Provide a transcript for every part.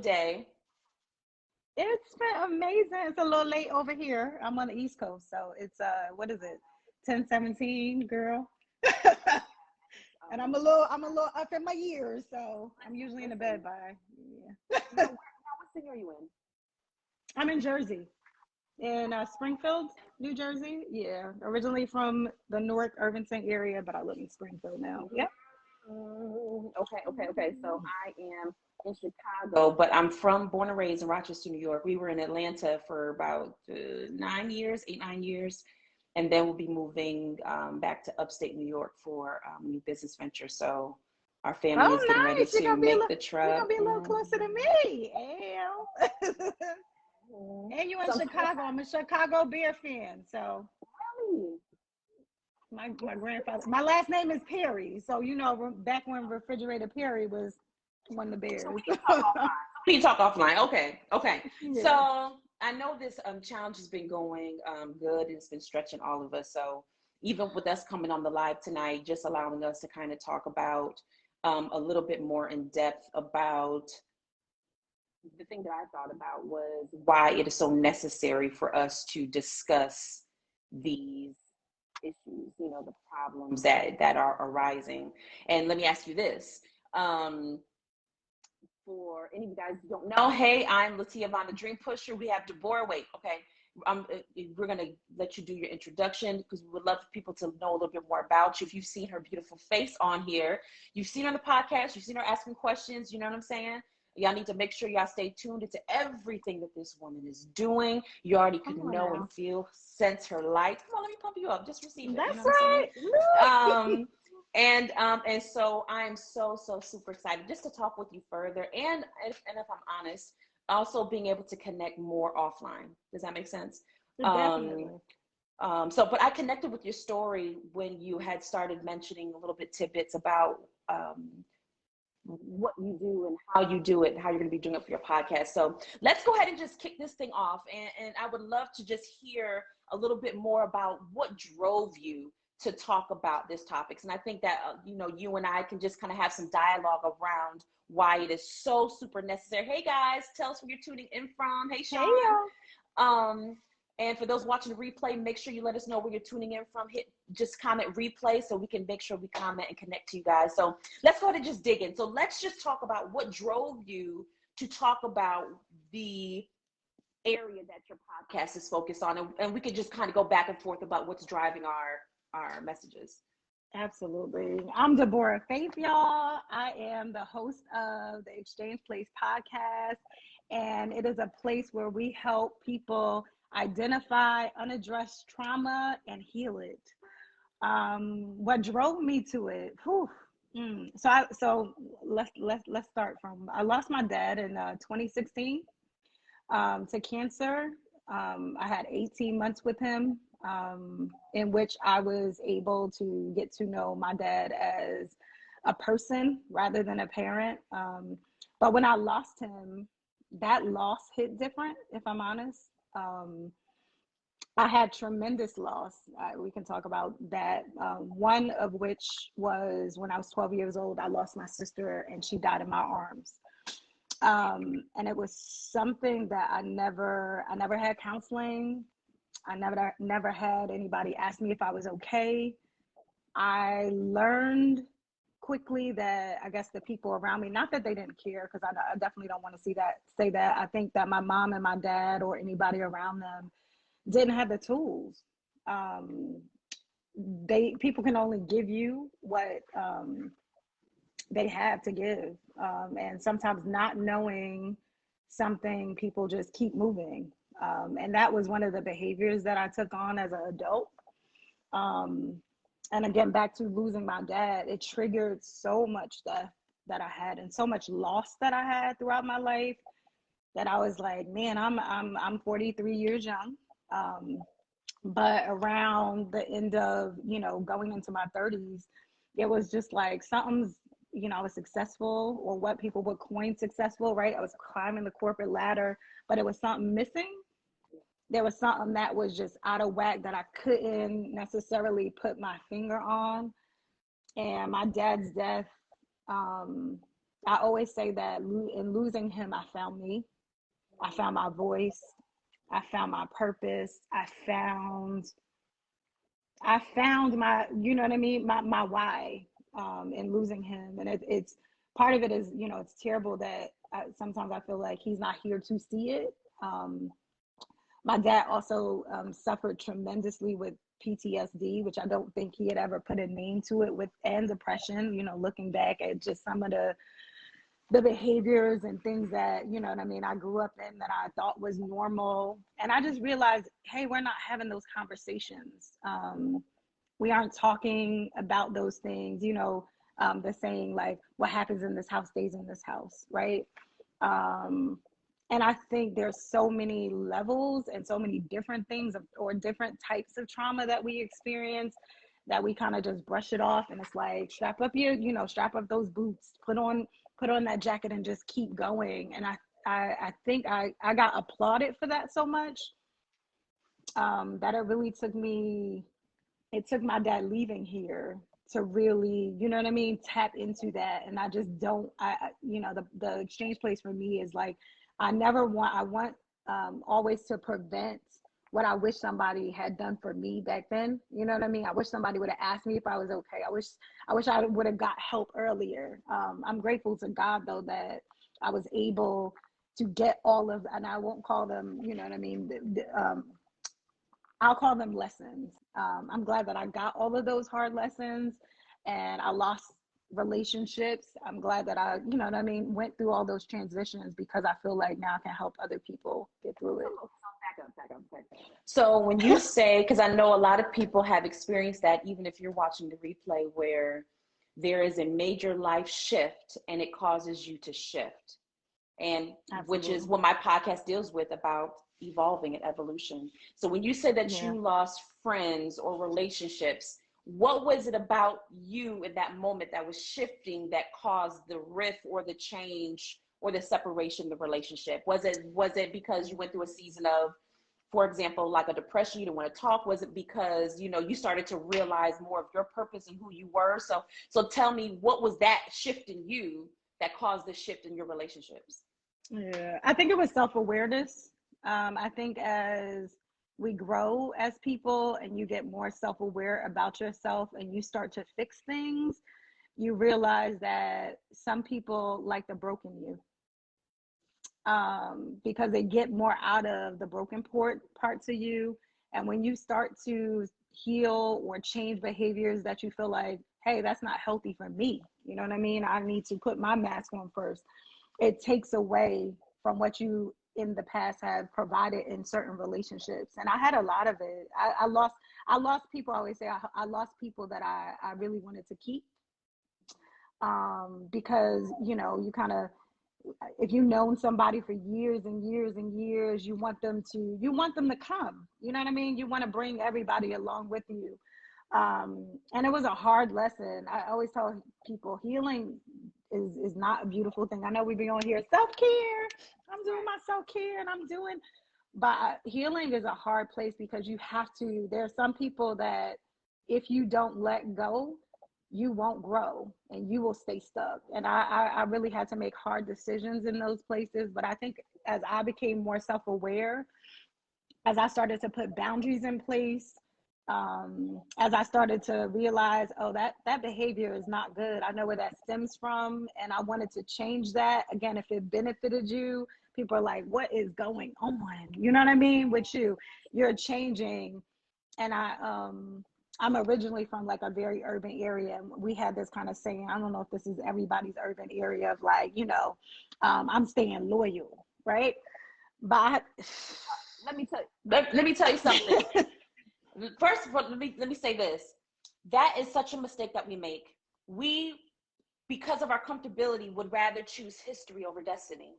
Day. It's been amazing. It's a little late over here. I'm on the East Coast, so it's what is it? 10:17, girl. And I'm a little up in my years, so I'm usually in the bed by yeah. What city are you in? I'm in Jersey, in Springfield, New Jersey. Yeah, originally from the North Irvington area, but I live in Springfield now. Yep. Okay. So I am in Chicago, but I'm born and raised in Rochester, New York. We were in Atlanta for about 9 years, 8, 9 years, and then we'll be moving back to upstate New York for a new business venture. So our family is getting Oh, ready nice. You're to gonna be a make little. the You're gonna trek. be a little closer to me. Ew. And you in So I'm so Chicago. I'm a Chicago Bear fan. So excited. my grandfather. My last name is Perry. So back when Refrigerator Perry was one of the So Bears. we can talk offline. Okay. Yeah. So I know this challenge has been going good, and it's been stretching all of us. So even with us coming on the live tonight, just allowing us to kind of talk about a little bit more in depth about the thing that I thought about was why it is so necessary for us to discuss these issues, the problems that are arising. And let me ask you this. Um, for any of you guys who don't know, hey, I'm Latia Vaughan, the Dream Pusher. We have Deborah. Wait, okay. We're going to let you do your introduction because we would love for people to know a little bit more about you. If you've seen her beautiful face on here, you've seen her on the podcast, you've seen her asking questions, you know what I'm saying? Y'all need to make sure y'all stay tuned into everything that this woman is doing. You already could know and feel, sense her light. Come on, let me pump you up. Just receive it. That's You know what I'm right. saying? And so I'm so super excited just to talk with you further. And if I'm honest, also being able to connect more offline. Does that make sense? Um, Definitely. but I connected with your story when you had started mentioning a little bit tidbits about what you do and how you do it and how you're going to be doing it for your podcast. So let's go ahead and just kick this thing off. And I would love to just hear a little bit more about what drove you to talk about this topics. And I think that, you and I can just kind of have some dialogue around why it is so super necessary. Hey guys, tell us where you're tuning in from. Hey, Hey Sean. y'all. And for those watching the replay, make sure you let us know where you're tuning in from. Just comment replay so we can make sure we comment and connect to you guys. So let's go ahead and just dig in. So let's just talk about what drove you to talk about the area that your podcast is focused on. And we could just kind of go back and forth about what's driving our messages. Absolutely. I'm Deborah Faith, y'all. I am the host of the Exchange Place podcast, and it is a place where we help people identify unaddressed trauma and heal it. What drove me to it? Whew. So let's start from I lost my dad in 2016 to cancer. I had 18 months with him, in which I was able to get to know my dad as a person rather than a parent. But when I lost him, that loss hit different, if I'm honest. I had tremendous loss. We can talk about that. One of which was when I was 12 years old, I lost my sister and she died in my arms. And it was something that I never had counseling. I never had anybody ask me if I was okay. I learned quickly that I guess the people around me, not that they didn't care, because I definitely don't want to say that. I think that my mom and my dad or anybody around them didn't have the tools. People can only give you what they have to give, and sometimes not knowing something, people just keep moving, and that was one of the behaviors that I took on as an adult. um, and again, back to losing my dad, it triggered so much stuff that I had and so much loss that I had throughout my life that I was like, man, I'm 43 years young. um, but around the end of going into my 30s, it was just like something's, I was successful, or what people would coin successful, right? I was climbing the corporate ladder, but it was something missing. There was something that was just out of whack that I couldn't necessarily put my finger on. And my dad's death, um I always say that in losing him, I found me. I found my voice. I found my purpose. I found my, you know what I mean, my why, in losing him. And it's part of it is, it's terrible that sometimes I feel like he's not here to see it. My dad also suffered tremendously with PTSD, which I don't think he had ever put a name to it, with, and depression. Looking back at just some of the behaviors and things that, what I mean, I grew up in, that I thought was normal. And I just realized, hey, we're not having those conversations. We aren't talking about those things, the saying, like, what happens in this house stays in this house, right? And I think there's so many levels and so many different things or different types of trauma that we experience, that we kind of just brush it off. And it's like, strap up those boots, put on that jacket, and just keep going. And I think I got applauded for that so much, that it really took my dad leaving here to really, you know what I mean, tap into that. And I just don't, the exchange place for me is like, I want always to prevent what I wish somebody had done for me back then. You know what I mean? I wish somebody would have asked me if I was okay. I wish I would have got help earlier. I'm grateful to God, though, that I was able to get all of, and I won't call them, you know what I mean, I'll call them lessons. I'm glad that I got all of those hard lessons, and I lost relationships. I'm glad that I, you know what I mean, went through all those transitions, because I feel like now I can help other people get through it. Back up. So when you say, because I know a lot of people have experienced that, even if you're watching the replay, where there is a major life shift and it causes you to shift, and Absolutely. which is what my podcast deals with, about evolving and evolution. So when you say that you lost friends or relationships, what was it about you in that moment that was shifting, that caused the rift or the change or the separation of the relationship? Was it because you went through a season of, for example, like a depression, you didn't want to talk? Was it because, you started to realize more of your purpose and who you were? So tell me, what was that shift in you that caused the shift in your relationships? Yeah, I think it was self-awareness. I think as we grow as people and you get more self-aware about yourself and you start to fix things, you realize that some people like the broken you, because they get more out of the broken parts of you. And when you start to heal or change behaviors that you feel like, hey, that's not healthy for me, you know what I mean, I need to put my mask on first, it takes away from what you in the past have provided in certain relationships. And I had a lot of it. I lost people. I always say I lost people that I really wanted to keep, because you kind of, if you've known somebody for years and years and years, you want them to come, you know what I mean, you want to bring everybody along with you. And it was a hard lesson. I always tell people, healing is not a beautiful thing. I know we've been on here, self-care, I'm doing my self-care, and but healing is a hard place, because there are some people that if you don't let go, you won't grow and you will stay stuck. And I really had to make hard decisions in those places. But I think as I became more self-aware, as I started to put boundaries in place, as I started to realize, oh, that behavior is not good, I know where that stems from, and I wanted to change that. Again, if it benefited you, people are like, what is going on, you know what I mean, with you're changing. And I'm originally from like a very urban area, and we had this kind of saying, I don't know if this is everybody's urban area, of like, I'm staying loyal, right? But let me tell you something. First of all, let me say this. That is such a mistake that we make. We, because of our comfortability, would rather choose history over destiny.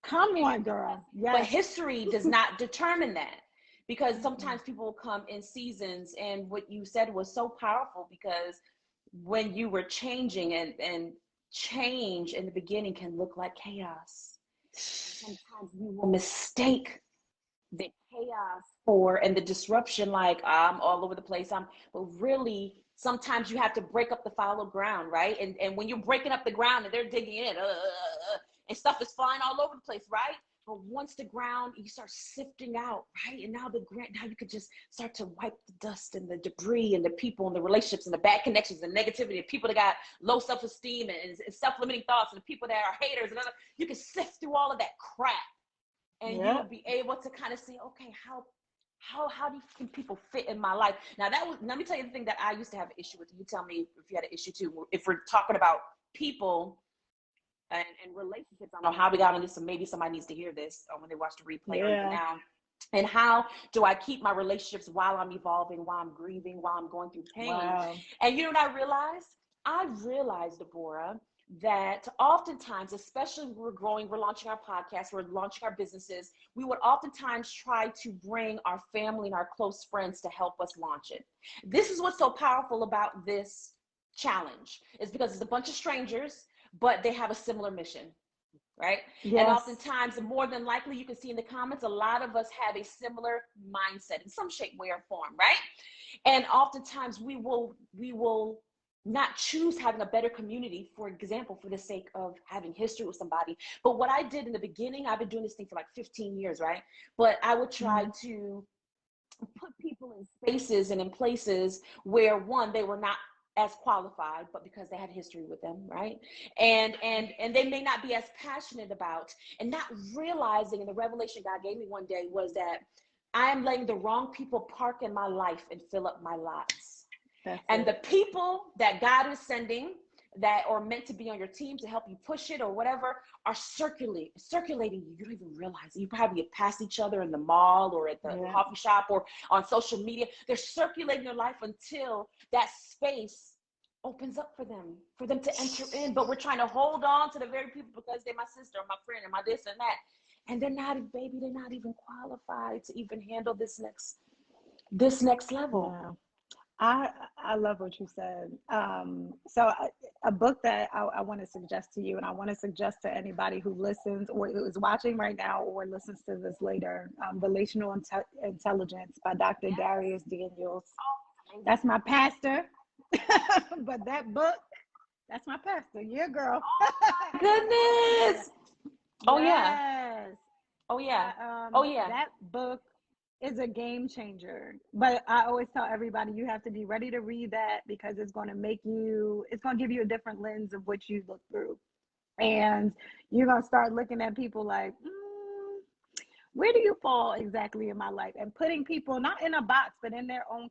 Come on, girl. Yes. But history does not determine that, because sometimes people will come in seasons. And what you said was so powerful, because when you were changing, and change in the beginning can look like chaos. Sometimes we will mistake the chaos and the disruption, like I'm all over the place, but really sometimes you have to break up the fallow ground, right? And when you're breaking up the ground and they're digging in, and stuff is flying all over the place, right? But once the ground, you start sifting out, right? And now now you could just start to wipe the dust and the debris and the people and the relationships and the bad connections and negativity and people that got low self-esteem and self-limiting thoughts and the people that are haters and other, you can sift through all of that crap, and you'll be able to kind of see, okay, can people fit in my life? Now let me tell you the thing that I used to have an issue with. You tell me if you had an issue too. If we're talking about people and relationships, I don't know how we got on this, so maybe somebody needs to hear this when they watch the replay or even now. And how do I keep my relationships while I'm evolving, while I'm grieving, while I'm going through pain? Wow. And you know what I realized? I realized, Deborah, that oftentimes, especially when we're growing, we're launching our podcast, we're launching our businesses, we would oftentimes try to bring our family and our close friends to help us launch it. This is what's so powerful about this challenge, is because it's a bunch of strangers, but they have a similar mission, right? Yes. And oftentimes, more than likely, you can see in the comments, a lot of us have a similar mindset in some shape, way, or form, right? And oftentimes we will not choose having a better community, for example, for the sake of having history with somebody. But what I did in the beginning, I've been doing this thing for like 15 years, right? But I would try to put people in spaces and in places where, one, they were not as qualified, but because they had history with them, right? And they may not be as passionate about, and not realizing, and the revelation God gave me one day was that I am letting the wrong people park in my life and fill up my lots. And the people that God is sending that are meant to be on your team to help you push it or whatever are circulating you. You don't even realize it. You probably pass each other in the mall or at the coffee shop or on social media. They're circulating their life until that space opens up for them to enter in. But we're trying to hold on to the very people because they're my sister or my friend or my this and that. And they're not even qualified to even handle this next level. Yeah. I love what you said. So a book that I want to suggest to you, and I want to suggest to anybody who listens or who is watching right now or listens to this later, Relational Intelligence by Dr. Darius Daniels. That's my pastor. But that book, that's my pastor. Yeah, girl. Goodness. Oh, yes. Oh, yeah. That book is a game changer. But I always tell everybody, you have to be ready to read that because it's going to give you a different lens of what you look through. And you're going to start looking at people like, where do you fall exactly in my life? And putting people not in a box, but in their own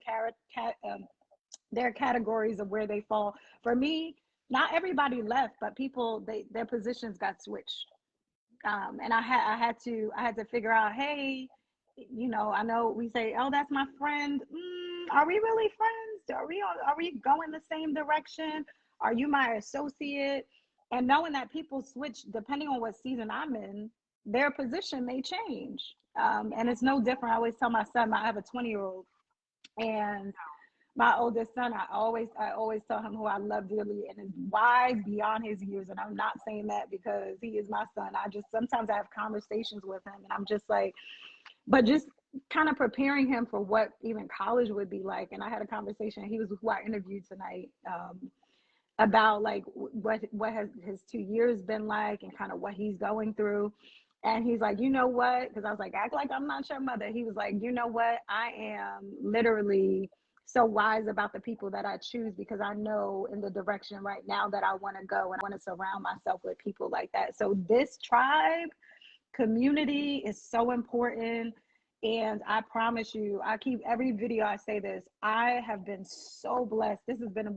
their categories of where they fall. For me, not everybody left, but people, their positions got switched. And I had to figure out, hey, I know we say, oh, that's my friend. Are we really friends? Are we going the same direction? Are you my associate? And knowing that people switch depending on what season I'm in, their position may change. And it's no different. I always tell my son, I have a 20-year-old, and my oldest son, I always tell him who I love dearly and is wise beyond his years. And I'm not saying that because he is my son. Sometimes I have conversations with him and I'm just like, but just kind of preparing him for what even college would be like. And I had a conversation, he was who I interviewed tonight, about like what has his 2 years been like and kind of what he's going through. And he's like, you know what? Because I was like, act like I'm not your mother. He was like, you know what? I am literally so wise about the people that I choose because I know in the direction right now that I want to go, and I want to surround myself with people like that. So this tribe community is so important. And I promise you, every video I say this, I have been so blessed. This has been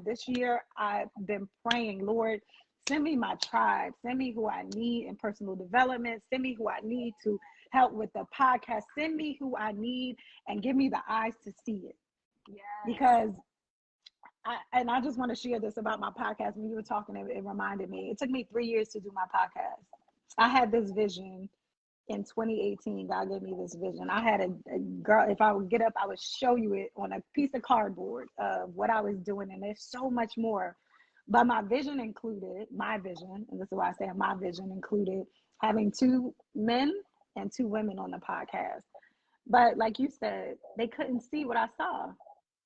this year I've been praying, Lord, send me my tribe, send me who I need in personal development, send me who I need to help with the podcast, send me who I need and give me the eyes to see it. Yes. Because I just want to share this about my podcast. When you were talking, it reminded me, it took me 3 years to do my podcast. I had this vision in 2018. God gave me this vision. I had a girl, if I would get up, I would show you it on a piece of cardboard of what I was doing. And there's so much more. But my vision, and this is why I say my vision included having 2 men and 2 women on the podcast. But like you said, they couldn't see what I saw.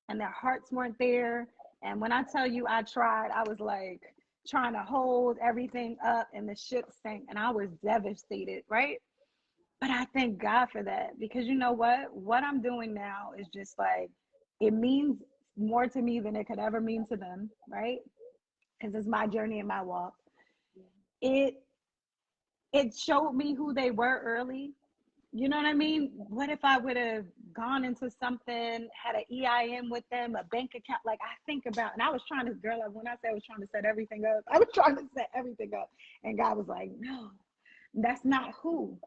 and their hearts weren't there. And when I tell you I tried, I was like trying to hold everything up and the ship sank and I was devastated, right? But I thank God for that because you know what I'm doing now is just like it means more to me than it could ever mean to them, right? Because it's my journey and my walk. It it showed me who they were early. You know what I mean? What if I would have gone into something, had an EIN with them, a bank account? Like I think about, and I was trying to, girl, like when I said I was trying to set everything up, I was trying to set everything up. And God was like, no, that's not who.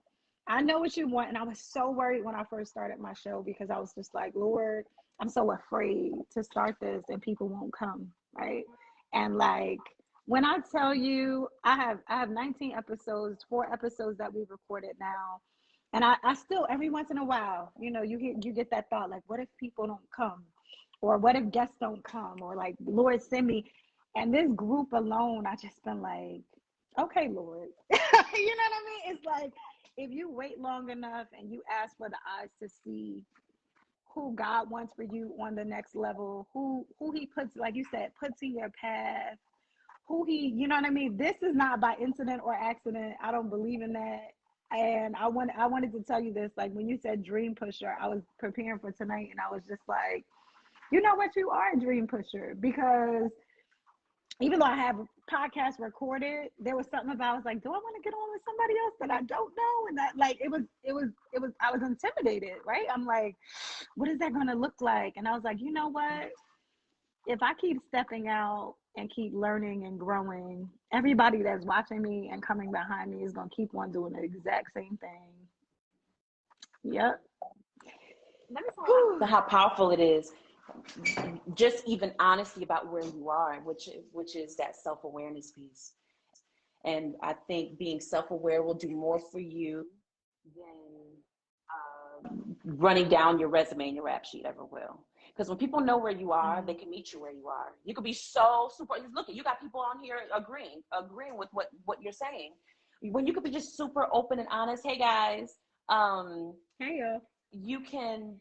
I know what you want. And I was so worried when I first started my show because I was just like, Lord, I'm so afraid to start this and people won't come. Right. And like, when I tell you, I have 19 episodes, 4 episodes that we've recorded now. And I still every once in a while, you get that thought like, what if people don't come? Or what if guests don't come? Or like, Lord, send me. And this group alone, I just been like, okay, Lord. You know what I mean? It's like if you wait long enough and you ask for the eyes to see who God wants for you on the next level, who he puts, like you said, puts in your path, who he, you know what I mean? This is not by incident or accident. I don't believe in that. And I wanted to tell you this, like when you said dream pusher, I was preparing for tonight and I was just like, you know what, you are a dream pusher because even though I have podcasts recorded, there was something about I was like, do I want to get on with somebody else that I don't know? And that like it was I was intimidated, right? I'm like, what is that gonna look like? And I was like, you know what? If I keep stepping out and keep learning and growing, everybody that's watching me and coming behind me is gonna keep on doing the exact same thing. Yep. Let me tell you how powerful it is. Just even honesty about where you are, which is that self-awareness piece. And I think being self-aware will do more for you than running down your resume and your rap sheet ever will. Because when people know where you are, they can meet you where you are. You could be so super. Look, you got people on here agreeing with what you're saying. When you could be just super open and honest. Hey guys, Hey, yo. you can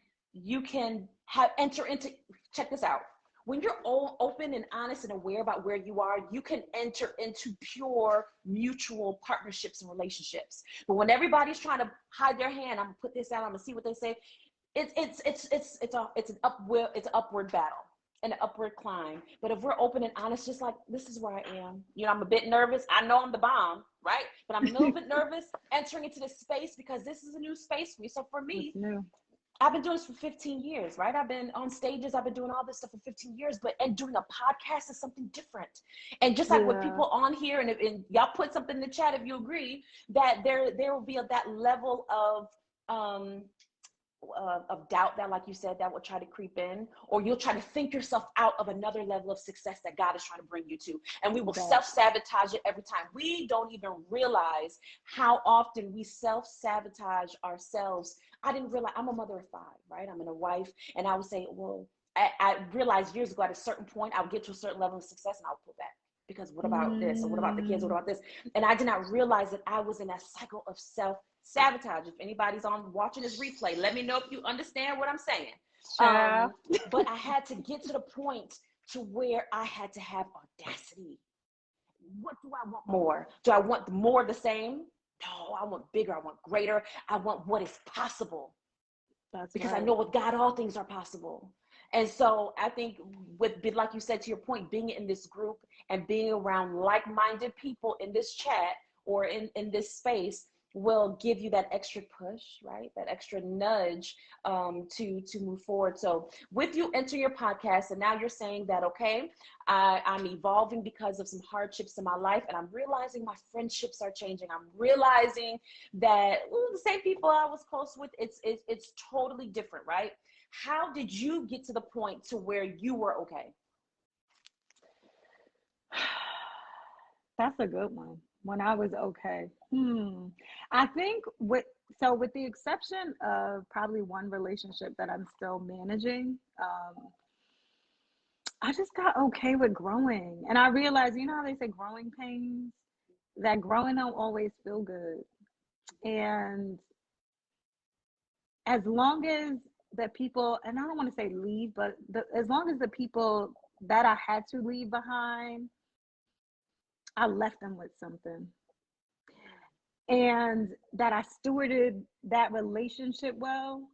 have enter into. Check this out. When you're all open and honest and aware about where you are, you can enter into pure mutual partnerships and relationships. But when everybody's trying to hide their hand, I'm gonna put this out, I'm gonna see what they say. It's an upward battle and an upward climb. But if we're open and honest, just like this is where I am. I'm a bit nervous. I know I'm the bomb, right? But I'm a little bit nervous entering into this space because this is a new space for me. So for me, I've been doing this for 15 years, right? I've been on stages. I've been doing all this stuff for 15 years, and doing a podcast is something different. And just like with people on here, and y'all put something in the chat if you agree, that there will be that level of doubt that, like you said, that will try to creep in, or you'll try to think yourself out of another level of success that God is trying to bring you to. And we will self-sabotage it every time. We don't even realize how often we self-sabotage ourselves. I didn't realize I'm a mother of 5, right? I'm a wife, and I would say, well, I realized years ago at a certain point, I would get to a certain level of success and I would pull back. Because what about this? Or what about the kids? What about this? And I did not realize that I was in that cycle of self-sabotage. If anybody's watching this replay, let me know if you understand what I'm saying. But I had to get to the point to where I had to have audacity. What do I want more? Do I want more of the same? No, I want bigger. I want greater. I want what is possible. Because I know with God, all things are possible. And so I think like you said, to your point, being in this group and being around like-minded people in this chat or in this space will give you that extra push, right? That extra nudge to move forward. So with you enter your podcast, and now you're saying that, okay, I'm evolving because of some hardships in my life, and I'm realizing my friendships are changing. I'm realizing that the same people I was close with, it's totally different, right? How did you get to the point to where you were okay? That's a good one. When I was okay. I think with the exception of probably one relationship that I'm still managing, I just got okay with growing. And I realized, how they say growing pains, that growing don't always feel good. And as long as the people, and I don't want to say leave, but as long as the people that I had to leave behind, I left them with something. And that I stewarded that relationship well,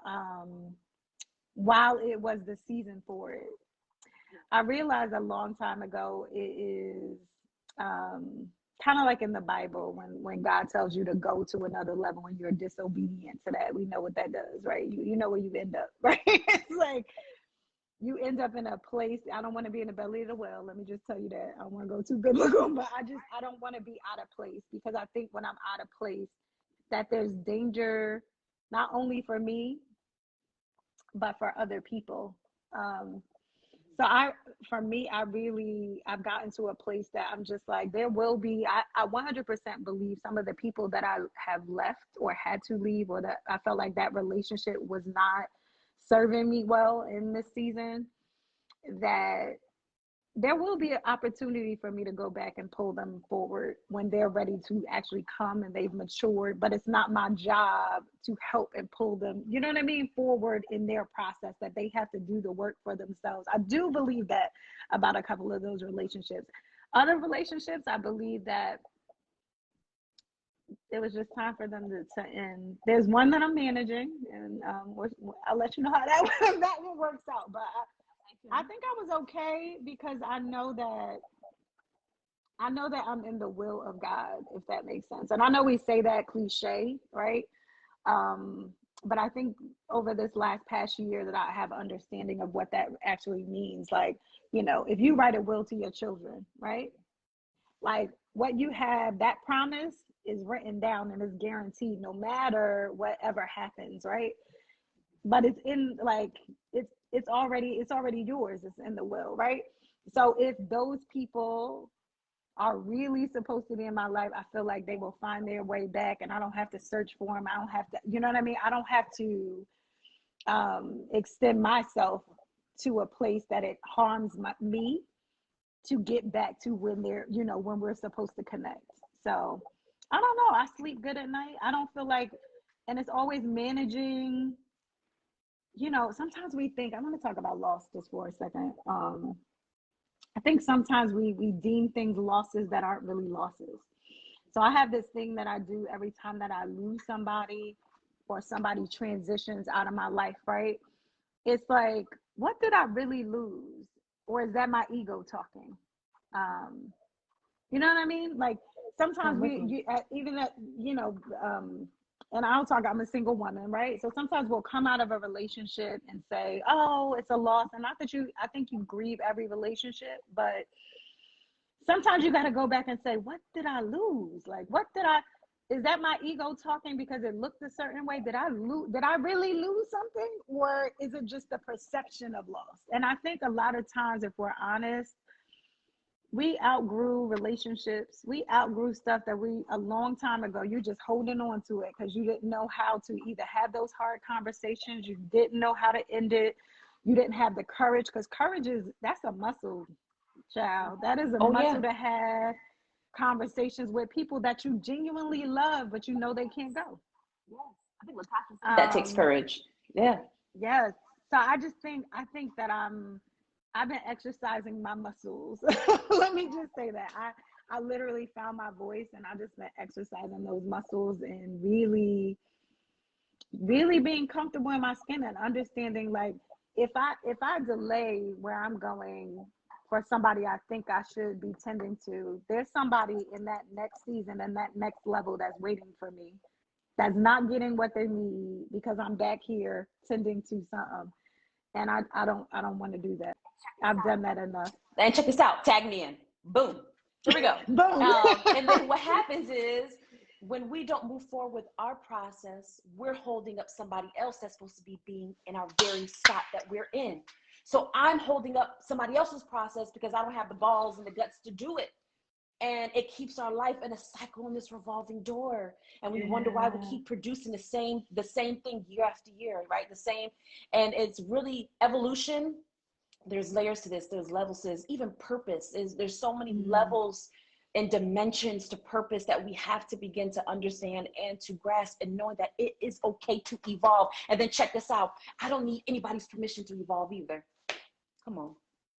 um, while it was the season for it. I realized a long time ago it is, um, kind of like in the Bible when God tells you to go to another level and you're disobedient to that. We know what that does, right? You know where you end up, right? It's like you end up in a place. I don't want to be in the belly of the whale. Let me just tell you that. I don't want to go too biblical, but I don't want to be out of place, because I think when I'm out of place, that there's danger not only for me but for other people. Um, so for me, I've gotten to a place that I'm just like, there will be, I 100% believe some of the people that I have left or had to leave, or that I felt like that relationship was not serving me well in this season, that there will be an opportunity for me to go back and pull them forward when they're ready to actually come and they've matured. But it's not my job to help and pull them, you know what I mean, forward in their process, that they have to do the work for themselves. I do believe that about a couple of those relationships. Other relationships, I believe that it was just time for them to end. There's one that I'm managing, and I'll let you know how that one works out. But I think I was okay, because I know that I'm in the will of God, if that makes sense. And I know we say that cliche, right? But I think over this past year that I have understanding of what that actually means. Like, if you write a will to your children, right? Like, what you have, that promise is written down and is guaranteed no matter whatever happens, right? But it's in, like, it's already yours. It's in the will, right? So if those people are really supposed to be in my life, I feel like they will find their way back, and I don't have to search for them. I don't have to, you know what I mean? I don't have to extend myself to a place that it harms me to get back to when when we're supposed to connect. So I don't know. I sleep good at night. I don't feel like, and it's always managing. Sometimes we think, I want to talk about loss just for a second. I think sometimes we deem things losses that aren't really losses. So I have this thing that I do every time that I lose somebody or somebody transitions out of my life, right? It's like, what did I really lose? Or is that my ego talking? Um, you know what I mean? Like, sometimes even that, and I'll talk, I'm a single woman, right? So sometimes we'll come out of a relationship and say, oh, it's a loss. And not that I think you grieve every relationship, but sometimes you got to go back and say, what did I lose? Like, is that my ego talking because it looked a certain way? Did I really lose something? Or is it just the perception of loss? And I think a lot of times, if we're honest, we outgrew relationships. We outgrew stuff that a long time ago, you just holding on to it because you didn't know how to either have those hard conversations. You didn't know how to end it. You didn't have the courage, because courage that's a muscle, child. That is a muscle to have conversations with people that you genuinely love, but they can't go. Yes. I think Latasha said that takes courage. Yeah. Yes. So I think that I've been exercising my muscles. Let me just say that. I literally found my voice, and I just been exercising those muscles and really, really being comfortable in my skin and understanding, like, if I delay where I'm going for somebody I think I should be tending to, there's somebody in that next season and that next level that's waiting for me, that's not getting what they need because I'm back here tending to something. And I don't want to do that. I've done that enough. And check this out. Tag me in. Boom. Here we go. Boom. And then what happens is, when we don't move forward with our process, we're holding up somebody else that's supposed to be being in our very spot that we're in. So I'm holding up somebody else's process because I don't have the balls and the guts to do it. And it keeps our life in a cycle, in this revolving door. And we wonder why we keep producing the same thing year after year, right? The same. And it's really evolution. There's layers to this. There's levels to this. Even purpose there's so many levels and dimensions to purpose that we have to begin to understand and to grasp, and knowing that it is okay to evolve. And then check this out. I don't need anybody's permission to evolve either. Come on.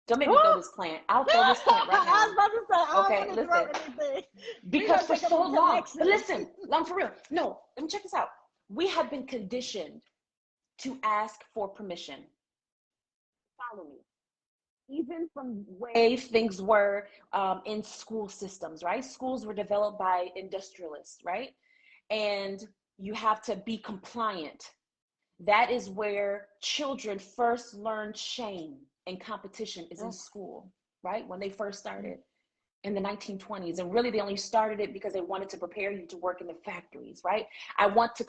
Don't make me throw this plant. I'll throw this plant right now. I was about to say, I Okay, don't want to throw anything. Because for so long, but listen, I'm for real. No, let me check this out. We have been conditioned to ask for permission. Follow me. Even from the way things were in school systems, right? Schools were developed by industrialists, right? And you have to be compliant. That is where children first learn shame and competition is in school, right? When they first started in the 1920s. And really, they only started it because they wanted to prepare you to work in the factories, right? I want to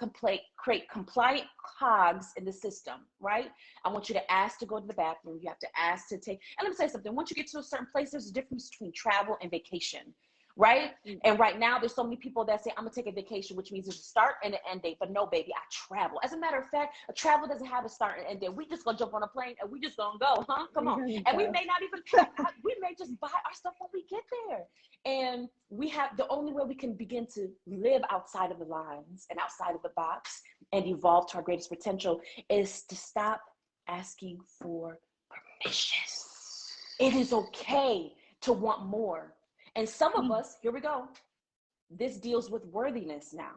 create compliant cogs in the system, right? I want you to ask to go to the bathroom. You have to ask to take, and let me say something. Once you get to a certain place, there's a difference between travel and vacation, right? And right now, there's so many people that say, I'm gonna take a vacation, which means there's a start and an end date. But no, baby, I travel. As a matter of fact, a travel doesn't have a start and end date. We just gonna jump on a plane and we just gonna go, huh? Come on. And we may not even pack. We may just buy our stuff when we get there. And we have, the only way we can begin to live outside of the lines and outside of the box and evolve to our greatest potential is to stop asking for permission. It is okay to want more. And some of us, here we go, this deals with worthiness now.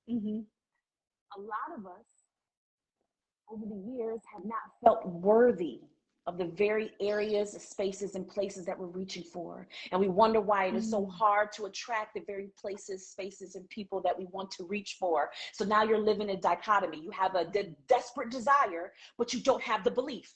A lot of us over the years have not felt worthy of the very areas, spaces, and places that we're reaching for. And we wonder why it is so hard to attract the very places, spaces, and people that we want to reach for. So now you're living a dichotomy. You have a desperate desire, but you don't have the belief.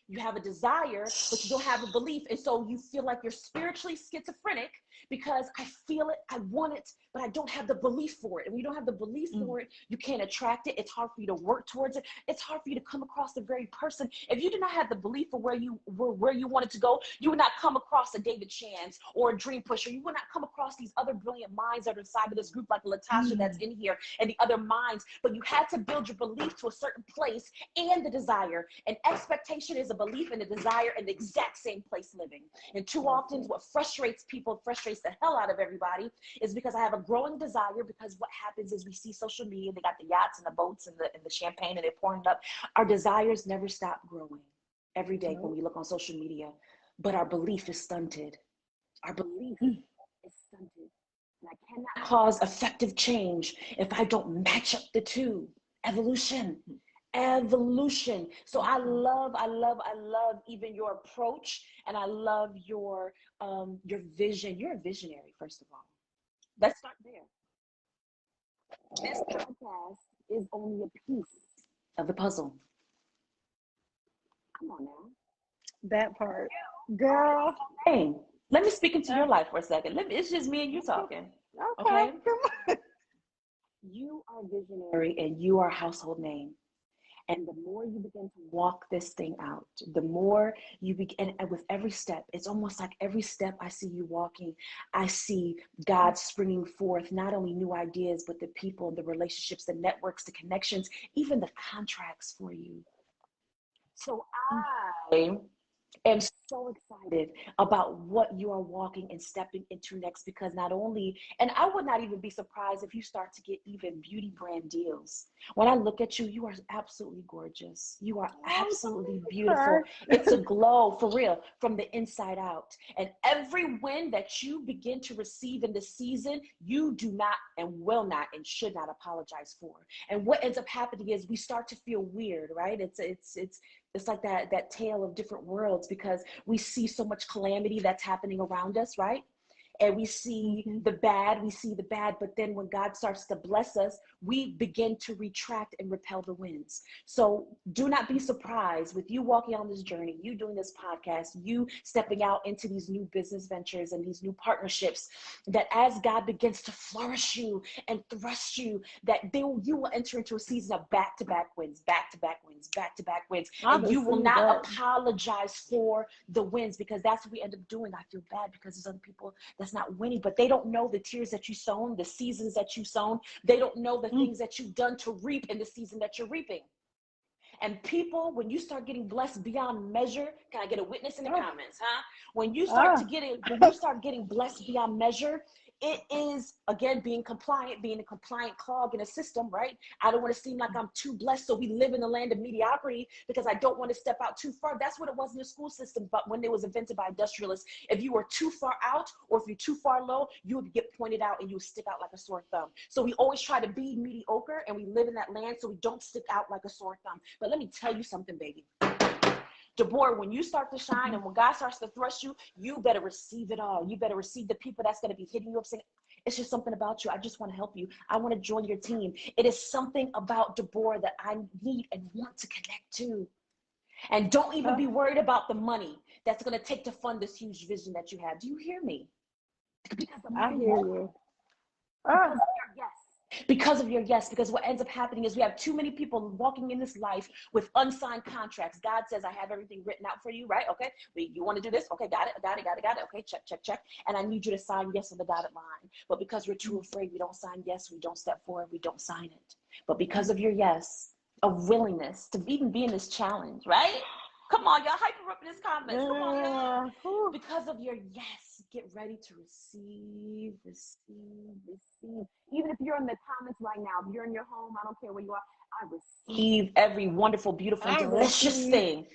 You have a desire, but you don't have a belief. And so you feel like you're spiritually schizophrenic because I feel it, I want it, but I don't have the belief for it. And when you don't have the belief for it, you can't attract it. It's hard for you to work towards it. It's hard for you to come across the very person. If you do not have the belief for where you wanted to go, you would not come across a David Chance or a Dream Pusher. You would not come across these other brilliant minds that are inside of this group, like Latia that's in here, and the other minds. But you had to build your belief to a certain place and the desire. And expectation is a belief and a desire in the exact same place living. And too often what frustrates people, frustrates the hell out of everybody, is because I have a growing desire, because what happens is we see social media, they got the yachts and the boats and the champagne and they're pouring it up. Our desires never stop growing every day when we look on social media, but our belief is stunted. Our belief is stunted. And I cannot cause effective change if I don't match up the two. Evolution. So I love even your approach, and I love your vision. You're a visionary, first of all. Let's start there. This podcast is only a piece of the puzzle. Come on now. That part. Girl. Hey, let me speak into your life for a second. It's just me and you talking. Okay? Come on. You are visionary and you are a household name. And the more you begin to walk this thing out, the more you begin, and with every step, it's almost like every step I see you walking, I see God springing forth not only new ideas, but the people, the relationships, the networks, the connections, even the contracts for you. So I am so excited about what you are walking and stepping into next, because not only, and I would not even be surprised if you start to get even beauty brand deals. When I look at you, you are absolutely gorgeous. You are absolutely beautiful. It's a glow, for real, from the inside out. And every win that you begin to receive in this season, you do not and will not and should not apologize for. And what ends up happening is we start to feel weird, right? It's like that tale of different worlds, because we see so much calamity that's happening around us, right? And we see the bad, but then when God starts to bless us, we begin to retract and repel the winds. So do not be surprised with you walking on this journey, you doing this podcast, you stepping out into these new business ventures and these new partnerships, that as God begins to flourish you and thrust you, that you will enter into a season of back-to-back wins, back-to-back wins, back-to-back wins. And you will not apologize for the wins, because that's what we end up doing. I feel bad because there's other people that's not winning, but they don't know the tears that you sown, the seasons that you sown. They don't know the things that you've done to reap in the season that you're reaping. And people, when you start getting blessed beyond measure, can I get a witness in the Oh, comments, huh? When you start oh. to get it, when you start getting blessed beyond measure, it is again being compliant, being a compliant clog in a system, right? I don't want to seem like I'm too blessed, so we live in the land of mediocrity because I don't want to step out too far. That's what it was in the school system, but when it was invented by industrialists, if you were too far out or if you're too far low, you would get pointed out and you would stick out like a sore thumb. So we always try to be mediocre, and we live in that land so we don't stick out like a sore thumb. But let me tell you something, baby. Deborah, when you start to shine and when God starts to thrust you, you better receive it all. You better receive the people that's going to be hitting you up saying, it's just something about you. I just want to help you. I want to join your team. It is something about Deborah that I need and want to connect to. And don't even be worried about the money that's going to take to fund this huge vision that you have. Do you hear me? Because the I money hear won't. you. Because of your yes. Because of your yes, because what ends up happening is we have too many people walking in this life with unsigned contracts. God says, I have everything written out for you, right? Okay, you want to do this? Okay, got it. Okay, check. And I need you to sign yes on the dotted line. But because we're too afraid, we don't sign yes, we don't step forward, we don't sign it. But because of your yes, a willingness to even be in this challenge, right? Come on, y'all, hyper up in this comments. Come on, y'all. Because of your yes, get ready to receive. Even if you're in the comments right now, if you're in your home, I don't care where you are, I receive every wonderful, beautiful, and delicious thing.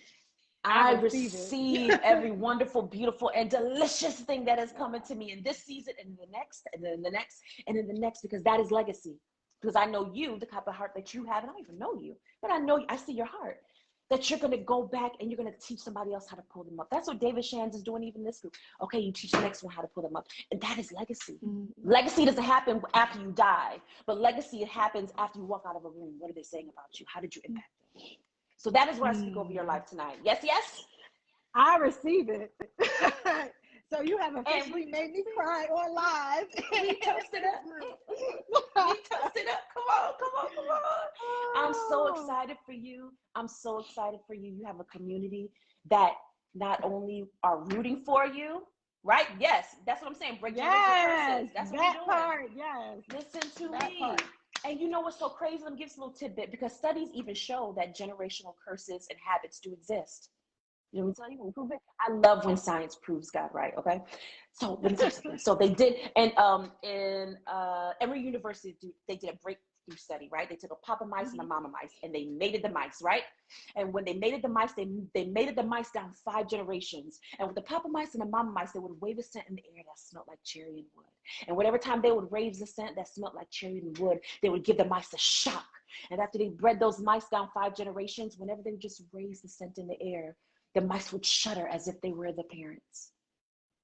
I receive every wonderful, beautiful, and delicious thing that is coming to me in this season and the next, and then the next, and then the next, because that is legacy. Because I know you, the type of heart that you have, and I don't even know you, but I know, I see your heart, that you're going to go back and you're going to teach somebody else how to pull them up. That's what David Shands is doing even this group. Okay, you teach the next one how to pull them up. And that is legacy. Legacy doesn't happen after you die, but legacy, it happens after you walk out of a room. What are they saying about you? How did you impact them? So that is what I speak over your life tonight. Yes, yes? I receive it. So you have officially made me cry on live. We toasted up. We toasted up. Come on. I'm so excited for you. I'm so excited for you. You have a community that not only are rooting for you, right? Yes, that's what I'm saying. Break generational curses. That's what we're doing. Part, yes. Listen to me. And you know what's so crazy? Let me give you a little tidbit, because studies even show that generational curses and habits do exist. You know what I'm telling you? Prove it. I love when science proves God right. Okay, so let me tell you something. So they did, and in Emory University, they did a breakthrough study, right? They took a papa mice and a mama mice, and they mated the mice, right? And when they mated the mice, they mated the mice down 5 generations. And with the papa mice and the mama mice, they would wave a scent in the air that smelled like cherry and wood. And whatever time they would raise the scent that smelled like cherry and wood, they would give the mice a shock. And after they bred those mice down 5 generations, whenever they would just raise the scent in the air, the mice would shudder as if they were the parents.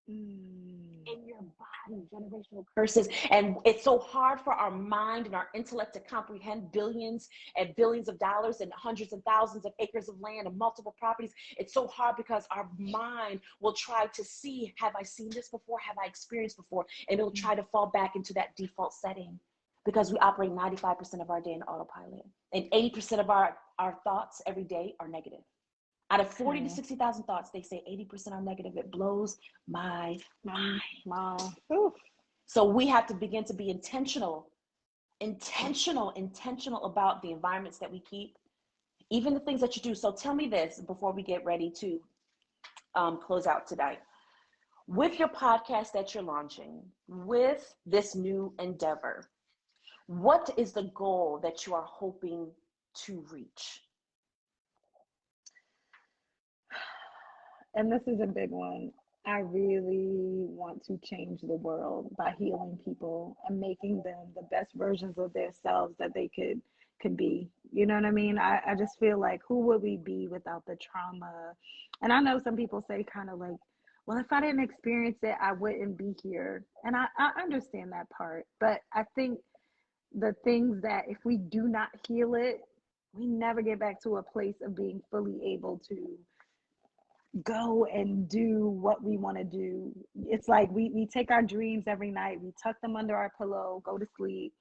In your body, generational curses. And it's so hard for our mind and our intellect to comprehend billions and billions of dollars and hundreds of thousands of acres of land and multiple properties. It's so hard because our mind will try to see, have I seen this before? Have I experienced before? And it'll try to fall back into that default setting, because we operate 95% of our day in autopilot. And 80% of our thoughts every day are negative. Out of 40 to 60,000 thoughts, they say 80% are negative. It blows my mind. Wow. So we have to begin to be intentional about the environments that we keep, even the things that you do. So tell me this before we get ready to close out tonight. With your podcast that you're launching, with this new endeavor, what is the goal that you are hoping to reach? And this is a big one. I really want to change the world by healing people and making them the best versions of themselves that they could be. You know what I mean? I just feel like, who would we be without the trauma? And I know some people say kind of like, well, if I didn't experience it, I wouldn't be here. And I understand that part. But I think the things that if we do not heal it, we never get back to a place of being fully able to go and do what we want to do. It's like we take our dreams every night, we tuck them under our pillow, go to sleep,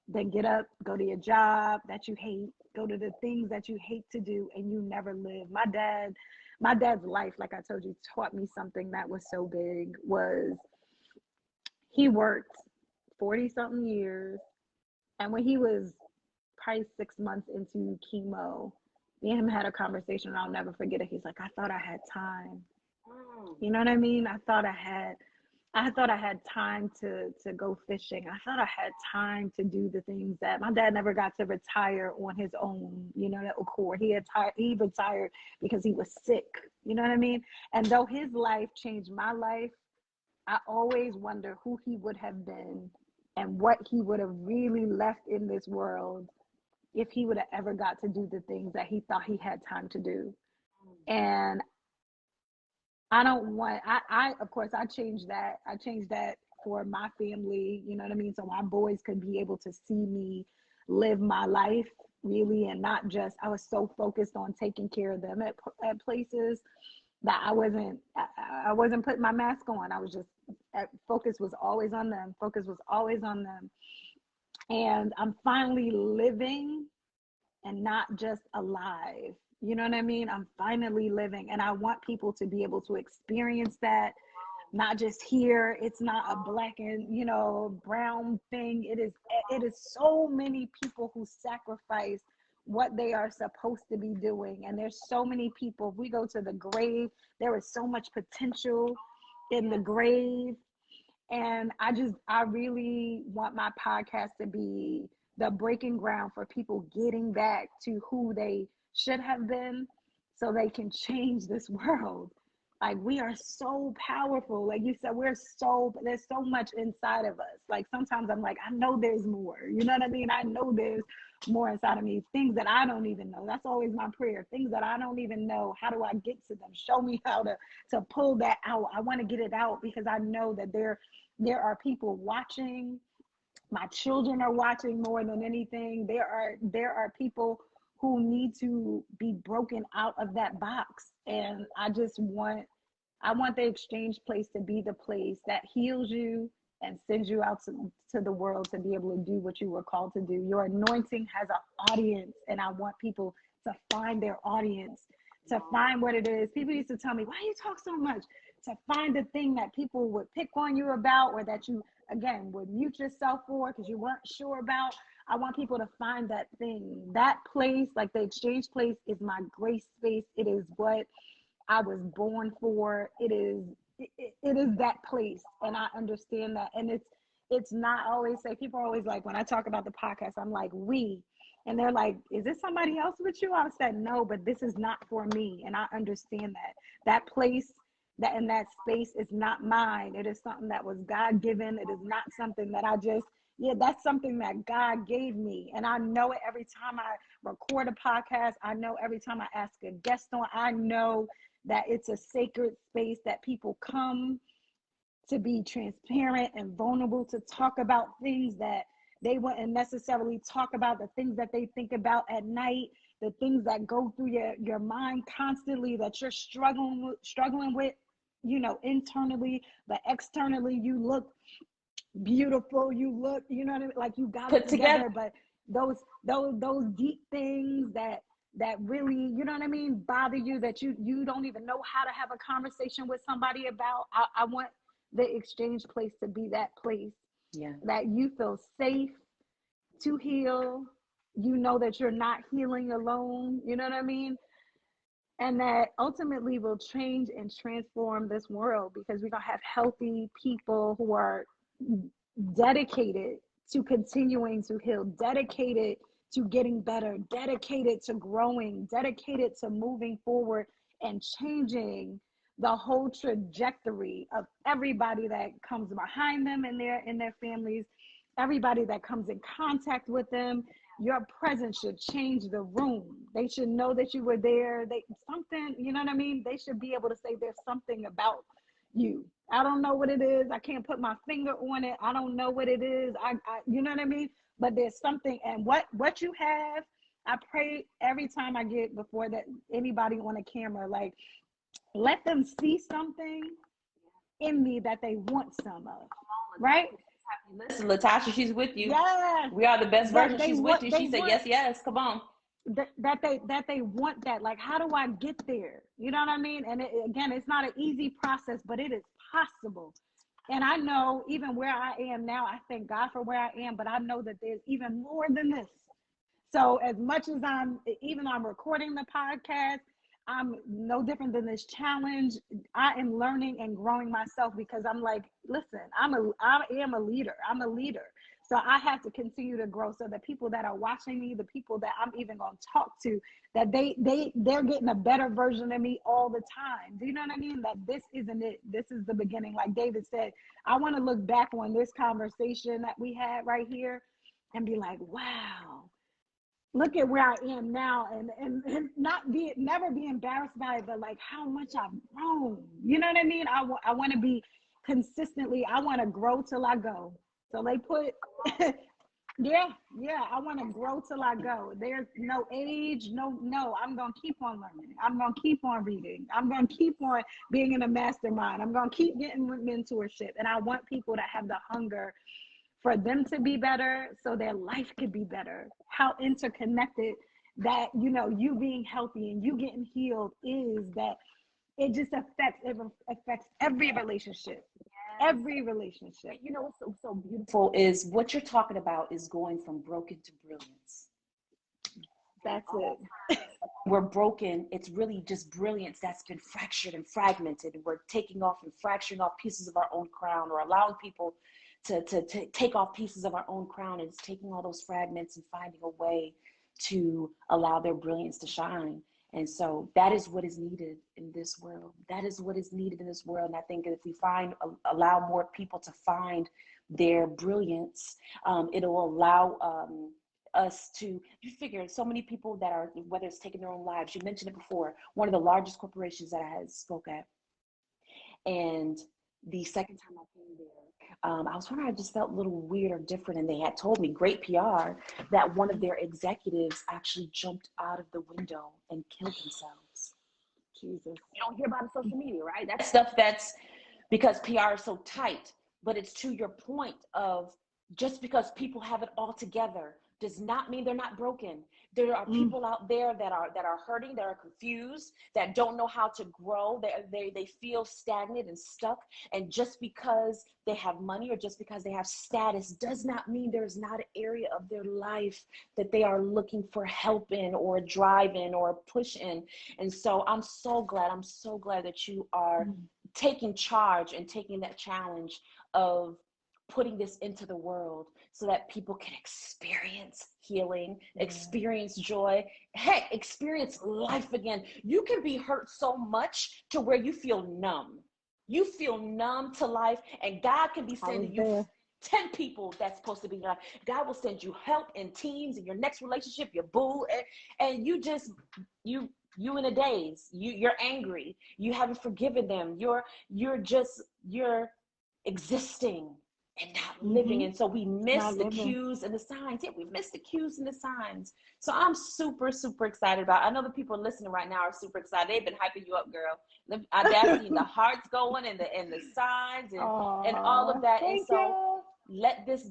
then get up, go to your job that you hate, go to the things that you hate to do, and you never live. My dad's life, like I told you, taught me something that was so big. Was he worked 40 something years, and when he was probably 6 months into chemo, Me and him had a conversation, and I'll never forget it. He's like, I thought I had time. Mm. You know what I mean? I thought I had time to go fishing. I thought I had time to do the things that my dad never got to retire on his own, you know, that accord. He retired because he was sick. You know what I mean? And though his life changed my life, I always wonder who he would have been and what he would have really left in this world if he would have ever got to do the things that he thought he had time to do. And I don't want I of course I changed that. I changed that for my family, you know what I mean? So my boys could be able to see me live my life really, and not just I was so focused on taking care of them at places that I wasn't putting my mask on. I was just focus was always on them. Focus was always on them. And I'm finally living and not just alive. You know what I mean? I'm finally living, and I want people to be able to experience that, not just here. It's not a black and, brown thing. It is so many people who sacrifice what they are supposed to be doing. And there's so many people, if we go to the grave, there is so much potential in the grave. And I really want my podcast to be the breaking ground for people getting back to who they should have been so they can change this world. Like, we are so powerful. Like you said, there's so much inside of us. Like, sometimes I'm like, I know there's more. You know what I mean? I know there's more inside of me, things that I don't even know. That's always my prayer. Things that I don't even know. How do I get to them? Show me how to pull that out. I want to get it out because I know that there are people watching. My children are watching more than anything. There are people who need to be broken out of that box. And I want the exchange place to be the place that heals you and sends you out to the world to be able to do what you were called to do. Your anointing has an audience, and I want people to find their audience, to find what it is. People used to tell me, why you talk so much? To find the thing that people would pick on you about, or that you, again, would mute yourself for because you weren't sure about. I want people to find that thing, that place. Like, the exchange place is my grace space. It is what I was born for. It is that place, and I understand that. And it's not always say, people are always like, when I talk about the podcast, I'm like, we, and they're like, is this somebody else with you? I said, no, but this is not for me. And I understand that place, that in that space is not mine. It is something that was God given. It is not something that I just, yeah, that's something that God gave me. And I know it every time I record a podcast. I know every time I ask a guest on, I know that it's a sacred space that people come to be transparent and vulnerable, to talk about things that they wouldn't necessarily talk about, the things that they think about at night, the things that go through your mind constantly that you're struggling with, internally, but externally you look beautiful. You look, you know what I mean? Like, you got it Put together. together, but those deep things that really, you know what I mean, bother you, that you don't even know how to have a conversation with somebody about. I want the exchange place to be that place, Yeah. that you feel safe to heal. You know that you're not healing alone. You know what I mean? And that ultimately will change and transform this world, because we're going to have healthy people who are dedicated to continuing to heal, dedicated to getting better, dedicated to growing, dedicated to moving forward and changing the whole trajectory of everybody that comes behind them in their families, everybody that comes in contact with them. Your presence should change the room. They should know that you were there. Something, you know what I mean? They should be able to say there's something about you. I don't know what it is. I can't put my finger on it. I don't know what it is. I you know what I mean? But there's something, and what you have, I pray every time I get before that anybody on a camera, like, let them see something in me that they want some of, right? Listen, Latasha, she's with you. Yeah. We are the best That version. they She's with want, you. they She said, want yes, yes. Come on. that they want that. Like, how do I get there? You know what I mean? And again, it's not an easy process, but it is possible. And I know, even where I am now, I thank God for where I am, but I know that there's even more than this. So as much as even though I'm recording the podcast, I'm no different than this challenge. I am learning and growing myself because I'm like, listen, I am a leader. I'm a leader. So I have to continue to grow so that people that are watching me, the people that I'm even going to talk to, that they're getting a better version of me all the time. Do you know what I mean? That this isn't it. This is the beginning. Like David said, I want to look back on this conversation that we had right here and be like, wow, look at where I am now, and never be embarrassed by it, but like how much I've grown. You know what I mean? I want to be consistently, I want to grow till I go. So they put, yeah, I want to grow till I go. There's no age, no, I'm going to keep on learning. I'm going to keep on reading. I'm going to keep on being in a mastermind. I'm going to keep getting mentorship. And I want people to have the hunger for them to be better so their life could be better. How interconnected that, you being healthy and you getting healed is, that it just affects every relationship. Every relationship. You know what's so beautiful is what you're talking about is going from broken to brilliance. That's it. We're broken. It's really just brilliance that's been fractured and fragmented. And we're taking off and fracturing off pieces of our own crown, or allowing people to take off pieces of our own crown, and it's taking all those fragments and finding a way to allow their brilliance to shine. And so that is what is needed in this world. That is what is needed in this world. And I think if we allow more people to find their brilliance, it'll allow us to, you figure so many people that are, whether it's taking their own lives, you mentioned it before, one of the largest corporations that I had spoke at. And the second time I came there, I was wondering, I just felt a little weird or different. And they had told me, great PR, that one of their executives actually jumped out of the window and killed themselves. Jesus. You don't hear about it on social media, right? That's stuff that's because PR is so tight. But it's to your point of, just because people have it all together does not mean they're not broken. There are people out there that are hurting, that are confused, that don't know how to grow. They feel stagnant and stuck. And just because they have money or just because they have status does not mean there's not an area of their life that they are looking for help in, or drive in, or push in. And so I'm so glad that you are taking charge and taking that challenge of putting this into the world so that people can experience healing, experience joy, heck, experience life again. You can be hurt so much to where you feel numb. You feel numb to life, and God can be sending you 10 people that's supposed to be in your life. God will send you help and teams in your next relationship, your boo, and you just, you in a daze. You're angry. You haven't forgiven them. You're existing and not living. And so we miss the cues and the signs. Yeah, we miss the cues and the signs. So I'm super, super excited about it. I know the people listening right now are super excited. They've been hyping you up, girl. I've seen the hearts going and the signs and all of that. And so let this,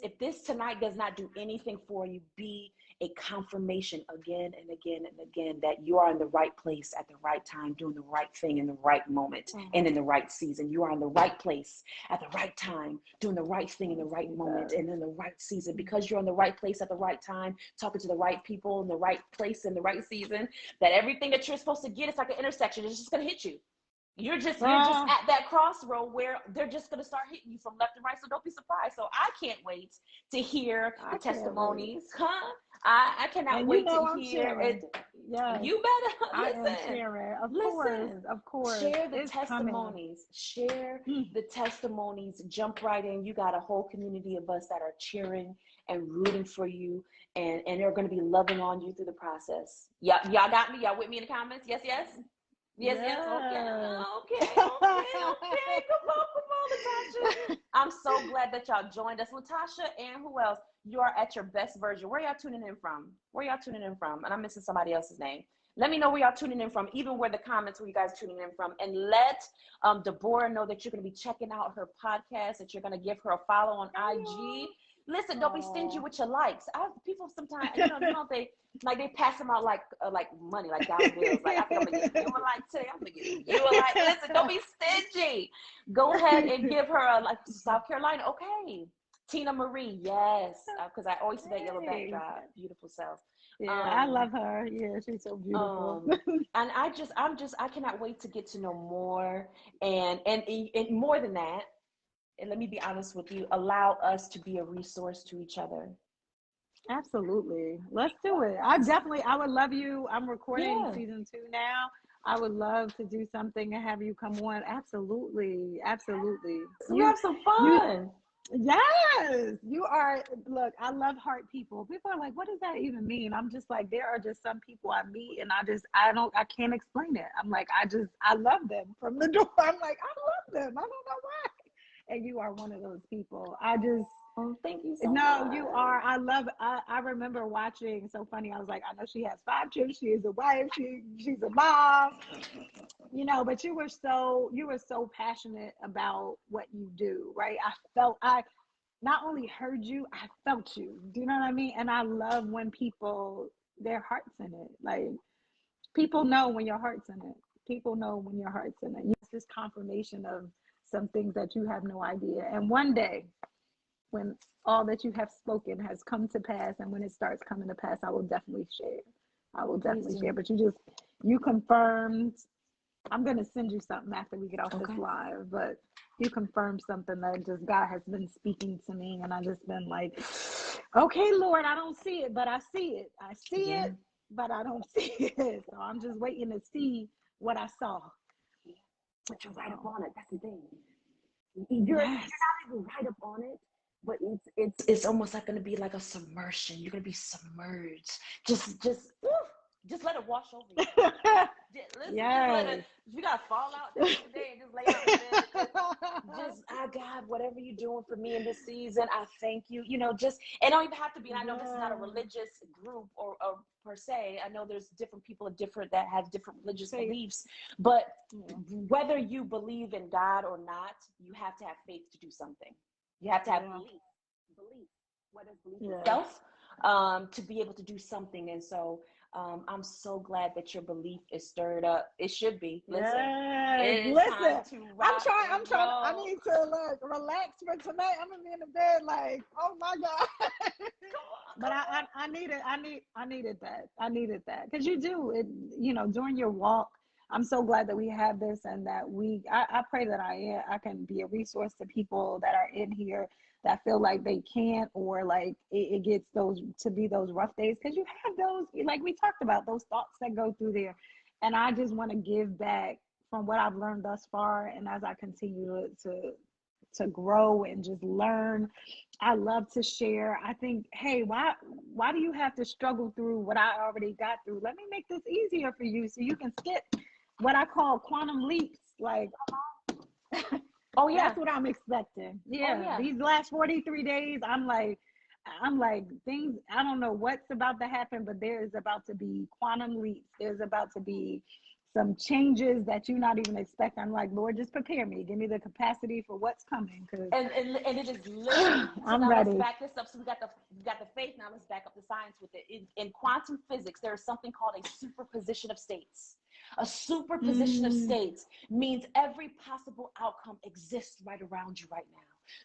if this tonight does not do anything for you, be a confirmation again and again and again that you are in the right place at the right time, doing the right thing in the right moment and in the right season. You are in the right place at the right time, doing the right thing in the right moment and in the right season. Because you're in the right place at the right time, talking to the right people in the right place in the right season, that everything that you're supposed to get, it's like an intersection. It's just going to hit you. You're just at that crossroad where they're just going to start hitting you from left and right. So don't be surprised. So I can't wait to hear the testimonies. I cannot wait to hear it. Yes. You better listen. I am sharing. Of course. Share the testimonies. Share the testimonies. Jump right in. You got a whole community of us that are cheering and rooting for you, and they're going to be loving on you through the process. Y'all got me? Y'all with me in the comments? Yes. Yes. Okay. Come on, Latasha. I'm so glad that y'all joined us. Latasha and who else? You are at your best version. Where y'all tuning in from? And I'm missing somebody else's name. Let me know where y'all tuning in from, even where the comments where you guys tuning in from. And let Deborah know that you're going to be checking out her podcast, that you're going to give her a follow on IG. Listen, don't be stingy with your likes. People sometimes, they pass them out like money, like dollar bills. Like, I think I'm gonna give you a like today. I'm gonna give you a like. Listen, don't be stingy. Go ahead and give her a like. South Carolina, okay. Tina Marie, yes, because I always see that yellow Hey. backdrop. Beautiful self. Yeah, I Um, love her. Yeah, she's so beautiful. um, and I cannot wait to get to know more, and more than that. And let me be honest with you, allow us to be a resource to each other. Absolutely. Let's do it. I would love you. I'm recording Yeah, season 2 now. I would love to do something and have you come on. Absolutely. Absolutely. so we have some You, fun. yes, you are. Look, I love heart people. People are like, what does that even mean? I'm just like, there are just some people I meet and I can't explain it. I'm like, I love them from the door. I'm like, I love them. I don't know why. And you are one of those people. Oh, thank you so No, you are. much. I remember watching. So funny. I was like, I know she has 5 kids. She is a wife. She's a mom. But you were so passionate about what you do, right? I not only heard you, I felt you. Do you know what I mean? And I love when their hearts in it. Like people know when your heart's in it. People know when your heart's in it. It's this confirmation of some things that you have no idea. And one day, when all that you have spoken has come to pass, and when it starts coming to pass, I will definitely share. I will Please definitely share. do. But you confirmed. I'm gonna send you something after we get off this Okay. live, but you confirmed something that just God has been speaking to me, and I just been like, okay, Lord, I don't see it, but I see it. I see Yeah. it, but I don't see it. So I'm just waiting to see what I saw. But you're right up on it. That's the thing. You're Yes. not even right up on it, but it's almost like gonna be like a submersion. You're gonna be submerged. Just let it wash over you. Listen, just let it. Yes. If you gotta fall out the next day and just lay out in bed, just God, whatever you're doing for me in this season, I thank you. Just and don't even have to be. And I know this is not a Yeah. religious group or per se. I know there's different people of different that have different religious Faith. beliefs, but Yeah. whether you believe in God or not, you have to have faith to do something. You have to have Yeah. belief. What is belief Yeah. itself? To be able to do something. And so I'm so glad that your belief is stirred up. It should be. Listen, Yes. it is time Listen. to I'm rock trying. and I'm trying. I roll. need to relax for tonight. I'm gonna be in the bed like, oh my God. But I needed that. I needed that because you do it. During your walk. I'm so glad that we have this and that I pray that I can be a resource to people that are in here that feel like they can't, or like it gets those rough days, because you have those, like we talked about, those thoughts that go through there. And I just want to give back from what I've learned thus far, and as I continue to grow and just learn. I love to share. I think, hey, why do you have to struggle through what I already got through? Let me make this easier for you so you can skip what I call quantum leaps. Like Oh yeah. that's what I'm expecting. Oh Yeah, yeah. these last 43 days, I'm like things. I don't know what's about to happen, but there is about to be quantum leaps. There's about to be some changes that you're not even expecting. I'm like, Lord, just prepare me. Give me the capacity for what's coming, because And it is literally, so I'm now let's ready. back this up. So we got the faith, now let's back up the science with it. In quantum physics, there is something called a superposition of states. A superposition of Mm, states means every possible outcome exists right around you right now.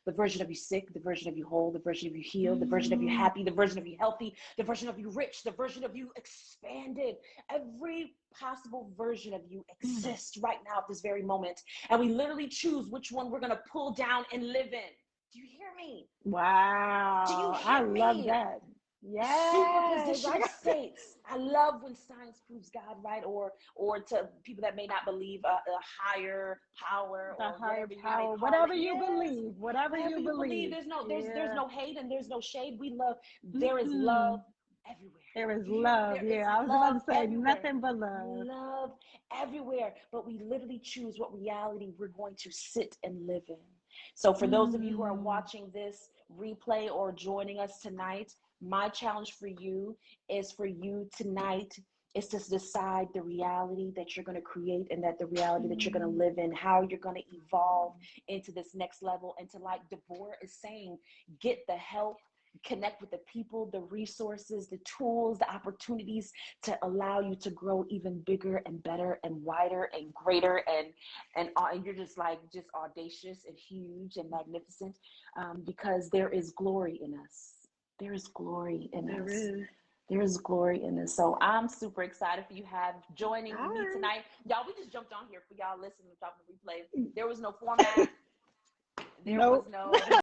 The version of you sick, the version of you whole, the version of you healed, the version of you mm, happy, the version of you healthy, the version of you rich, the version of you expanded. Every possible version of you mm. exists right now at this very moment. And we literally choose which one we're going to pull down and live in. Do you hear me? Do you Wow, I hear love me? that. Yes, Superposition I of got states. I love when science proves God right, or to people that may not believe a higher power the or higher whatever you may power, call it. whatever you Yes, believe, whatever whatever you you believe. believe. There's Yeah. no hate and there's no shade. We love. There is Mm-mm. love everywhere. There is Do you hear me? love. There is Yeah, I was about love to say everywhere. nothing but love. Love everywhere. But we literally choose what reality we're going to sit and live in. So for those of you who are Mm. watching this replay or joining us tonight, my challenge for you is for you tonight is to decide the reality that you're going to create, and that the reality that you're going to Mm. live in, how you're going to evolve into this next level. And to, like Deborah is saying, get the help, connect with the people, the resources, the tools, the opportunities to allow you to grow even bigger and better and wider and greater, and you're just like just audacious and huge and magnificent, because there is glory in us. There is glory in There us. is. There is glory in this. So I'm super excited for you have joining All me right. tonight. Y'all, we just jumped on here for y'all listening to the replay. There was no format. There was Nope. no